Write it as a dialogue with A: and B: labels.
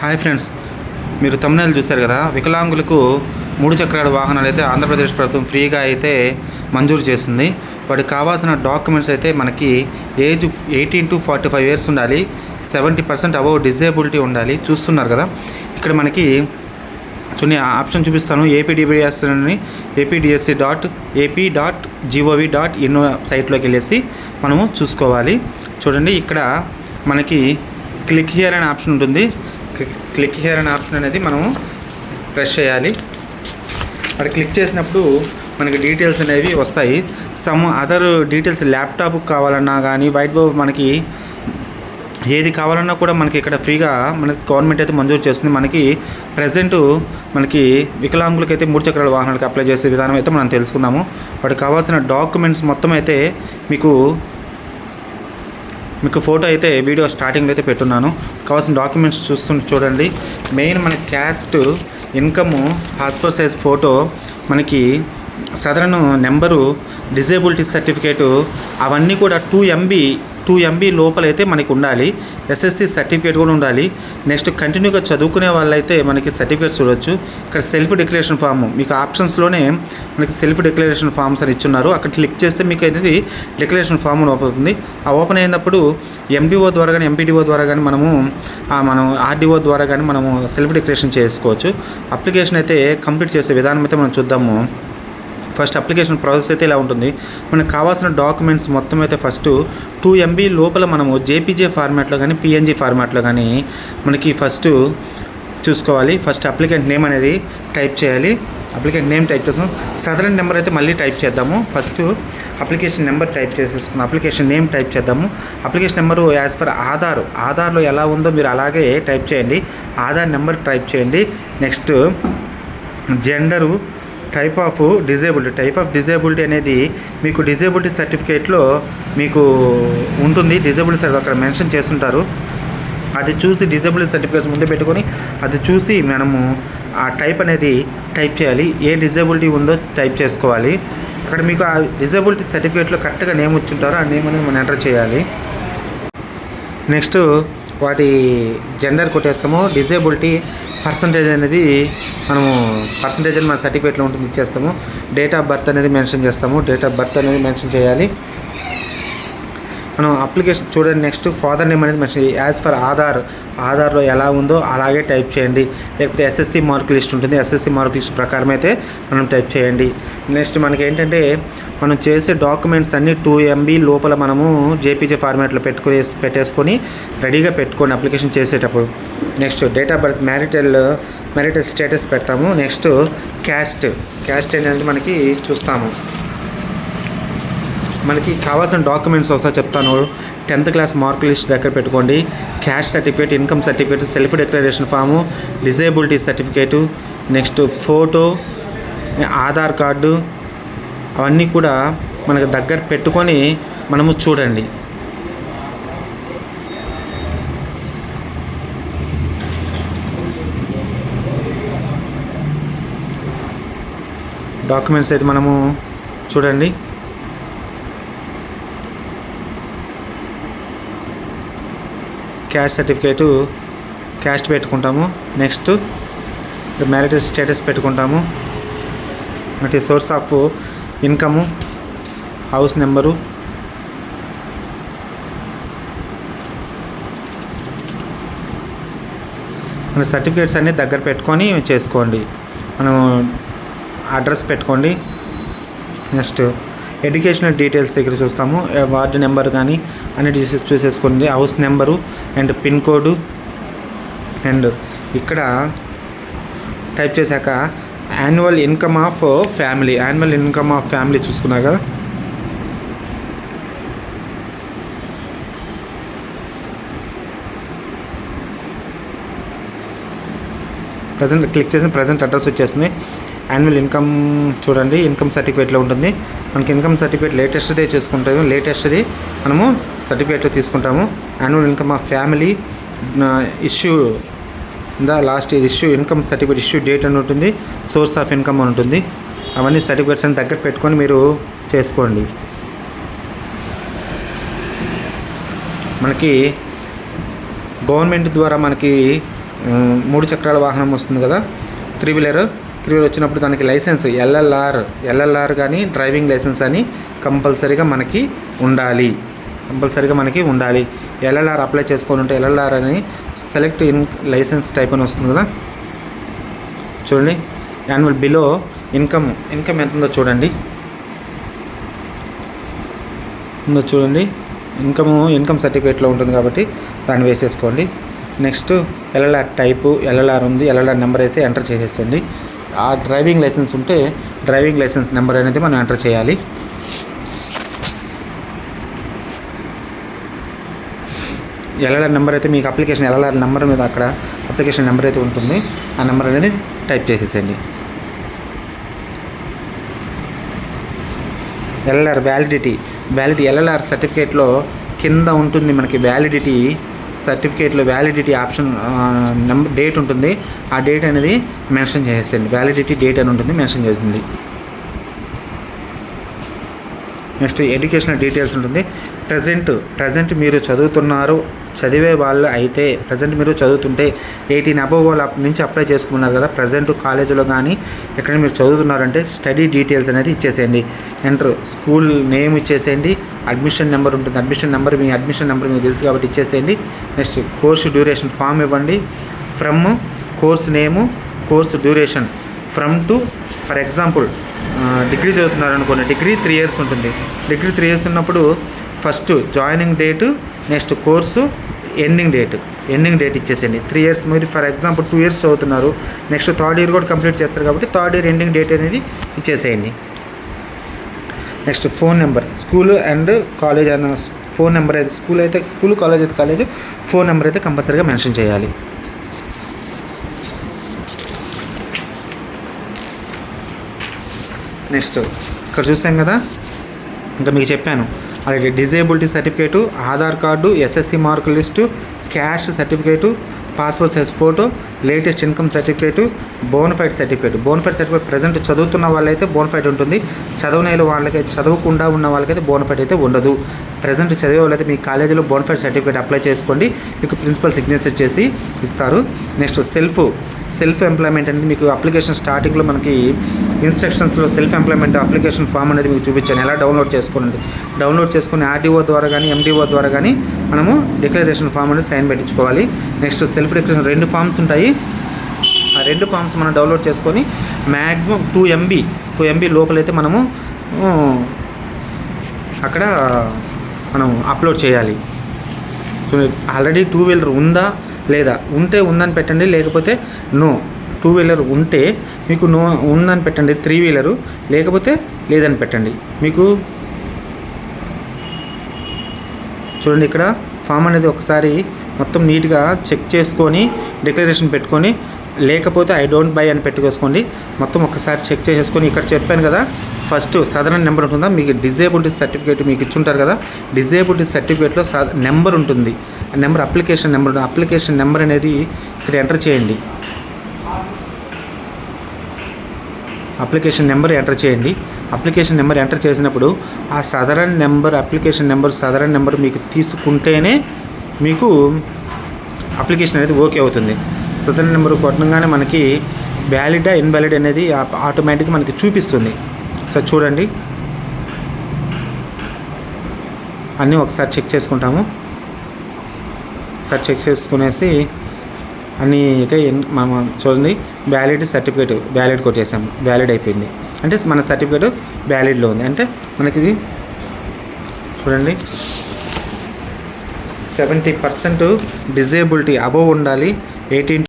A: Hi friends, మీరు తమ్మునేలు చూశారు కదా. వికలాంగులకు 3 చక్రాల వాహనాలు అయితే ఆంధ్రప్రదేశ్ ప్రభుత్వం ఫ్రీగా అయితే మంజూరు చేస్తుంది. వాటికి కావాల్సిన డాక్యుమెంట్స్ అయితే మనకి ఏజ్ 18 to 45 ఇయర్స్ ఉండాలి, 70% అబవ్ డిజేబిలిటీ ఉండాలి. చూస్తున్నారు కదా, ఇక్కడ మనకి కొన్ని ఆప్షన్ చూపిస్తాను. ఏపీడిబిఎస్ అని apdsc.ap.gov.in సైట్లోకి వెళ్ళేసి మనము చూసుకోవాలి. చూడండి, ఇక్కడ మనకి క్లిక్ హియర్ అనే ఆప్షన్ ఉంటుంది. క్లిక్ హియర్ అనే ఆప్షన్ అనేది మనము ప్రెస్ చేయాలి. అక్కడ క్లిక్ చేసినప్పుడు మనకి డీటెయిల్స్ అనేవి వస్తాయి. సమ్ అదర్ డీటెయిల్స్ ల్యాప్టాప్ కావాలన్నా కానీ వైట్ బోర్డ్ మనకి ఏది కావాలన్నా కూడా మనకి ఇక్కడ ఫ్రీగా మనకి గవర్నమెంట్ అయితే మంజూరు చేస్తుంది. మనకి ప్రజెంట్ మనకి వికలాంగులకైతే 3 చక్రాల వాహనాలకు అప్లై చేసే విధానం అయితే మనం తెలుసుకుందాము. వాటికి కావాల్సిన డాక్యుమెంట్స్ మొత్తం అయితే మీకు ఫోటో అయితే వీడియో స్టార్టింగ్లో అయితే పెట్టున్నాను. కావాల్సిన డాక్యుమెంట్స్ చూడండి. మెయిన్ మనకి caste, income, passport size photo, మనకి సదరన్ నెంబరు, డిజేబిలిటీ సర్టిఫికేటు, అవన్నీ కూడా 2 MB లోపలైతే మనకి ఉండాలి. SSC సర్టిఫికేట్ కూడా ఉండాలి. నెక్స్ట్ కంటిన్యూగా చదువుకునే వాళ్ళైతే మనకి సర్టిఫికేట్స్ చూడవచ్చు. ఇక్కడ సెల్ఫ్ డిక్లరేషన్ ఫామ్ మీకు ఆప్షన్స్లోనే మనకి సెల్ఫ్ డిక్లరేషన్ ఫామ్స్ అని ఇచ్చున్నారు. అక్కడ క్లిక్ చేస్తే మీకు అనేది డిక్లరేషన్ ఫామ్ ఓపెన్ అవుతుంది. ఆ ఓపెన్ అయినప్పుడు MDO ద్వారా కానీ MPDO ద్వారా కానీ మనం RDO ద్వారా కానీ మనము సెల్ఫ్ డిక్లరేషన్ చేసుకోవచ్చు. అప్లికేషన్ అయితే కంప్లీట్ చేసే విధానం అయితే మనం చూద్దాము. ఫస్ట్ అప్లికేషన్ ప్రాసెస్ అయితే ఇలా ఉంటుంది. మనకు కావాల్సిన డాక్యుమెంట్స్ మొత్తం అయితే ఫస్ట్ 2 MB లోపల మనము JPG ఫార్మాట్లో కానీ PNG ఫార్మాట్లో కానీ మనకి ఫస్ట్ చూసుకోవాలి. ఫస్ట్ అప్లికెంట్ నేమ్ అనేది టైప్ చేయాలి. అప్లికెంట్ నేమ్ టైప్ చేస్తాం. సదరన్ నెంబర్ అయితే మళ్ళీ టైప్ చేద్దాము. ఫస్ట్ అప్లికేషన్ నెంబర్ టైప్ చేసేసుకున్నాం. అప్లికేషన్ నేమ్ టైప్ చేద్దాము. అప్లికేషన్ నెంబరు యాజ్ పర్ ఆధార్లో ఎలా ఉందో మీరు అలాగే టైప్ చేయండి. ఆధార్ నెంబర్ టైప్ చేయండి. Next gender, type of disability అనేది మీకు డిజేబిలిటీ సర్టిఫికేట్లో మీకు ఉంటుంది. డిజేబిలిటీ సర్టిఫికేట్ అక్కడ మెన్షన్ చేస్తుంటారు. అది చూసి డిజేబిలిటీ సర్టిఫికేట్స్ ముందే పెట్టుకొని అది చూసి మనము ఆ టైప్ అనేది టైప్ చేయాలి. ఏ డిజేబిలిటీ ఉందో టైప్ చేసుకోవాలి. అక్కడ మీకు ఆ డిజేబిలిటీ సర్టిఫికేట్లో కరెక్ట్గా నేమ్ వచ్చింటారో ఆ నేమ్ అనేది మనం ఎంటర్ చేయాలి. నెక్స్ట్ వాటి జెండర్ కొట్టేస్తాము. డిజేబిలిటీ పర్సంటేజ్ అనేది మన సర్టిఫికేట్లో ఉంటుంది, ఇచ్చేస్తాము. డేట్ ఆఫ్ బర్త్ అనేది మెన్షన్ చేస్తాము. డేట్ ఆఫ్ బర్త్ అనేది మెన్షన్ చేయాలి. మనం అప్లికేషన్ చూడండి. నెక్స్ట్ ఫాదర్ నేమ్ అనేది మెన్షన్ యాజ్ ఫర్ ఆధార్లో ఎలా ఉందో అలాగే టైప్ చేయండి. లేకపోతే SSC మార్క్ లిస్ట్ ఉంటుంది, SSC మార్క్ లిస్ట్ ప్రకారం అయితే మనం టైప్ చేయండి. నెక్స్ట్ మనకి ఏంటంటే మనం చేసే డాక్యుమెంట్స్ అన్నీ 2 MB లోపల మనము JPG ఫార్మాట్లో పెట్టేసుకొని రెడీగా పెట్టుకోండి అప్లికేషన్ చేసేటప్పుడు. Next date of birth, marital status పెడతాము. నెక్స్ట్ క్యాస్ట్ అనేది మనకి చూస్తాము. మనకి కావాల్సిన డాక్యుమెంట్స్ ఒకసారి చెప్తాను. 10th క్లాస్ మార్క్ లిస్ట్ దగ్గర పెట్టుకోండి. Caste certificate, income certificate, self declaration form, disability certificate, next photo, Aadhaar card, అవన్నీ కూడా మనకు దగ్గర పెట్టుకొని మనము చూడండి. డాక్యుమెంట్స్ అయితే మనము చూడండి. క్యాస్ట్ సర్టిఫికేటు క్యాస్ట్ పెట్టుకుంటాము. నెక్స్ట్ మ్యారిటల్ స్టేటస్ పెట్టుకుంటాము. అంటే source of income, house number, మన సర్టిఫికేట్స్ అన్నీ దగ్గర పెట్టుకొని చేసుకోండి. మనం అడ్రస్ పెట్టుకోండి. నెక్స్ట్ ఎడ్యుకేషనల్ డీటెయిల్స్ దగ్గర చూస్తాము. వార్డు నెంబర్ కానీ అన్ని చూసేసుకోండి. House number and pin code. And ఇక్కడ టైప్ చేశాక యాన్యువల్ ఇన్కమ్ ఆఫ్ ఫ్యామిలీ చూసుకున్నాక ప్రజెంట్ క్లిక్ చేసిన ప్రజెంట్ అడ్రస్ వచ్చేస్తుంది. యాన్యువల్ ఇన్కమ్ చూడండి, ఇన్కమ్ సర్టిఫికేట్లో ఉంటుంది. మనకి ఇన్కమ్ సర్టిఫికేట్ లేటెస్ట్దే చేసుకుంటాము. లేటెస్ట్ది మనము సర్టిఫికేట్లో తీసుకుంటాము. Annual income of family issue last issue income certificate issue date అని ఉంటుంది. సోర్స్ ఆఫ్ ఇన్కమ్ అని ఉంటుంది. అవన్నీ సర్టిఫికేట్స్ అని దగ్గర పెట్టుకొని మీరు చేసుకోండి. మనకి గవర్నమెంట్ ద్వారా మనకి 3 చక్రాల వాహనం వస్తుంది కదా, 3 వీలర్ వచ్చినప్పుడు దానికి లైసెన్స్ ఎల్ఎల్ఆర్ కానీ డ్రైవింగ్ లైసెన్స్ అని కంపల్సరీగా మనకి ఉండాలి. ఎల్ఎల్ఆర్ అప్లై చేసుకొని ఉంటే ఎల్ఎల్ఆర్ అని సెలెక్ట్ లైసెన్స్ టైప్ అని వస్తుంది కదా. చూడండి, యాన్యువల్ బిలో ఇన్కమ్ ఎంత ఉందో చూడండి. ఇన్కమ్ సర్టిఫికేట్లో ఉంటుంది కాబట్టి దాన్ని వేసేసుకోండి. నెక్స్ట్ ఎల్ఎల్ఆర్ టైపు ఎల్ఎల్ఆర్ ఉంది, ఎల్ఎల్ఆర్ నెంబర్ అయితే ఎంటర్ చేసేసండి. ఆ డ్రైవింగ్ లైసెన్స్ ఉంటే డ్రైవింగ్ లైసెన్స్ నెంబర్ అనేది మనం ఎంటర్ చేయాలి. ఎల్ఎల్ఆర్ నెంబర్ అయితే మీకు అప్లికేషన్ ఎల్ఎల్ఆర్ నెంబర్ మీద అక్కడ అప్లికేషన్ నెంబర్ అయితే ఉంటుంది, ఆ నెంబర్ అనేది టైప్ చేసేసండి. ఎల్ఎల్ఆర్ వ్యాలిడిటీ ఎల్ఎల్ఆర్ సర్టిఫికేట్లో కింద ఉంటుంది మనకి సర్టిఫికేట్లో వ్యాలిడిటీ ఆప్షన్ నెంబర్ డేట్ ఉంటుంది, ఆ డేట్ అనేది మెన్షన్ చేసేయండి. వ్యాలిడిటీ డేట్ అని ఉంటుంది, మెన్షన్ చేసింది. నెక్స్ట్ ఎడ్యుకేషనల్ డీటెయిల్స్ ఉంటుంది. ప్రజెంట్ మీరు చదివే వాళ్ళు అయితే ప్రజెంట్ మీరు చదువుతుంటే 18 అబోవ్ వాళ్ళ నుంచి అప్లై చేసుకున్నారు కదా, ప్రజెంట్ కాలేజీలో కానీ ఎక్కడ మీరు చదువుతున్నారంటే స్టడీ డీటెయిల్స్ అనేది ఇచ్చేసేయండి. స్కూల్ నేమ్ ఇచ్చేసేయండి. అడ్మిషన్ నెంబర్ ఉంటుంది, మీ అడ్మిషన్ నెంబర్ మీకు తెలుసు కాబట్టి ఇచ్చేసేయండి. నెక్స్ట్ కోర్సు డ్యూరేషన్ ఫామ్ ఇవ్వండి. From course name, course duration from to, for example degree చదువుతున్నారు అనుకోండి, డిగ్రీ 3 years ఉంటుంది. డిగ్రీ 3 years ఉన్నప్పుడు first joining date, next course ending date ఇచ్చేసేయండి. 3 years మీరు ఫర్ ఎగ్జాంపుల్ 2 years చదువుతున్నారు, నెక్స్ట్ 3rd year కూడా complete చేస్తారు కాబట్టి 3rd year ఎండింగ్ డేట్ అనేది ఇచ్చేసేయండి. Next phone number, school and college అన్న ఫోన్ నెంబర్ అయితే స్కూల్ అయితే స్కూల్, కాలేజ్ అయితే కాలేజ్, ఫోన్ నెంబర్ అయితే కంపల్సరీగా మెన్షన్ చేయాలి. నెక్స్ట్ ఇక్కడ చూసాం కదా, ఇంకా మీకు చెప్పాను అలాగే disability certificate, Aadhaar card, SSC mark list, cash certificate, passport size photo, latest income certificate, bona fide certificate present చదువుతున్న వాళ్ళైతే బోనఫైడ్ ఉంటుంది, చదవకుండా ఉన్న వాళ్ళకైతే బోనఫైడ్ అయితే ఉండదు. ప్రజెంట్ చదివే వాళ్ళైతే మీ కాలేజీలో బోనఫైడ్ సర్టిఫికేట్ అప్లై చేసుకోండి, మీకు ప్రిన్సిపల్ సిగ్నేచర్ చేసి ఇస్తారు. నెక్స్ట్ సెల్ఫ్ ఎంప్లాయ్మెంట్ అనేది మీకు అప్లికేషన్ స్టార్టింగ్లో మనకి ఇన్స్ట్రక్షన్స్లో సెల్ఫ్ ఎంప్లాయ్మెంట్ అప్లికేషన్ ఫామ్ అనేది మీకు చూపించాను, ఎలా డౌన్లోడ్ చేసుకుని ఆర్డీఓ ద్వారా కానీ ఎండిఓ ద్వారా కానీ మనము డిక్లరేషన్ ఫామ్ అనేది సైన్ పెట్టించుకోవాలి. నెక్స్ట్ సెల్ఫ్ డిక్లరేషన్ 2 ఫామ్స్ ఉంటాయి, ఆ 2 ఫామ్స్ మనం డౌన్లోడ్ చేసుకొని మ్యాక్సిమం 2 MB లోపలైతే మనము అక్కడ మనం అప్లోడ్ చేయాలి. సో ఆల్రెడీ 2 వీలర్ ఉందా లేదా, ఉంటే ఉందని పెట్టండి, లేకపోతే నో. 2 వీలర్ ఉంటే మీకు నో ఉందని పెట్టండి, 3 వీలరు లేకపోతే లేదని పెట్టండి. మీకు చూడండి ఇక్కడ ఫామ్ అనేది ఒకసారి మొత్తం నీట్గా చెక్ చేసుకొని డిక్లరేషన్ పెట్టుకొని, లేకపోతే ఐ డోంట్ బై అని పెట్టుకోసుకోండి. మొత్తం ఒకసారి చెక్ చేసేసుకొని, ఇక్కడ చెప్పాను కదా ఫస్ట్ సాధారణ నెంబర్ ఉంటుందా, మీకు డిజేబిలిటీ సర్టిఫికేట్ మీకు ఇచ్చుంటారు కదా, డిజేబిలిటీ సర్టిఫికేట్లో నెంబర్ ఉంటుంది, ఆ నెంబర్ అప్లికేషన్ నెంబర్ అనేది ఇక్కడ ఎంటర్ చేయండి. అప్లికేషన్ నెంబర్ ఎంటర్ చేసినప్పుడు ఆ అప్లికేషన్ నెంబర్ మీకు తీసుకుంటేనే మీకు అప్లికేషన్ అనేది ఓకే అవుతుంది. సాధారణ నెంబర్ కొట్టగానే మనకి వ్యాలిడా ఇన్వాలిడ్ అనేది ఆటోమేటిక్గా మనకి చూపిస్తుంది. సో చూడండి, అన్నీ ఒకసారి చెక్ చేసుకుంటాము. చెక్ చేసుకునేసి అన్నీ అయితే మనం చూడండి, వ్యాలిడ్ కొట్టేసాము, వ్యాలిడ్ అయిపోయింది అంటే మన సర్టిఫికేట్ వ్యాలిడ్లో ఉంది. అంటే మనకి చూడండి 70% డిజేబిలిటీ అబోవ్ ఉండాలి, 18